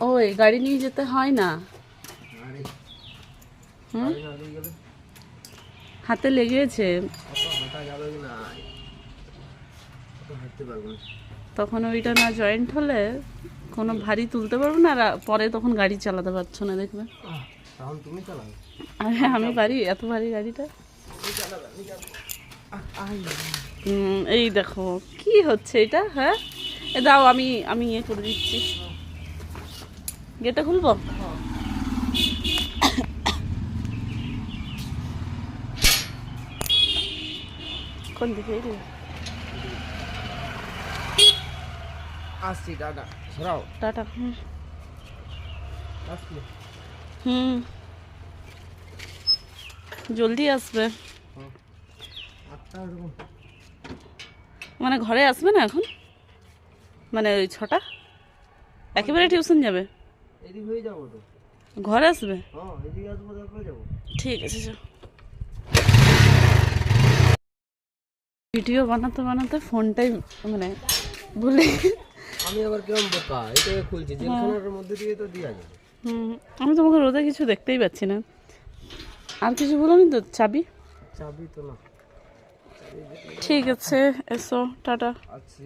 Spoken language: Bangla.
ওই গাড়ি নিয়ে যেতে হয় না। হুম, হাতে লেগেছে। তখন ওইটা না জয়েন্ট হলে কোনো ভারী তুলতে পারবো না, আর পরে তখন গাড়ি চালাতে পারছো না, দেখবে। তখন তুমি চালাও। আরে আমি পারি এত ভারী গাড়িটা। এই দেখো কি হচ্ছে এটা। হ্যাঁ, এ দাও, আমি আমি ইয়ে করে দিচ্ছি। গেটটা খুলবো? কোন দিকে? এই দিকে? আসছি, টাটা। সরাও। টাটা। হুম আসছি। হুম, জলদি আসবে। আটটা এরকম। মানে ঘরে আসবে না এখন, মানে ওই 6টা একেবারে টিউশন যাবে? এদিক হয়ে যাবো তো। ঘরে আসবে? হ্যাঁ, এদিকে আসবো, তারপরে যাবো। ঠিক আছে, চল। ভিডিও বানাতে বানাতে ফোনটাই মানে ভুলে। আমি আবার কেমন বোকা, এটাকে খুলছি, জেলখানার মধ্যে দিয়ে তো দিয়া যাবে। আমি তোমাকে রোদে কিছু দেখতেই পাচ্ছি না। আর কিছু বলোনি তো? চাবি? চাবি তো না। ঠিক আছে, এসো, টাটা। আচ্ছা।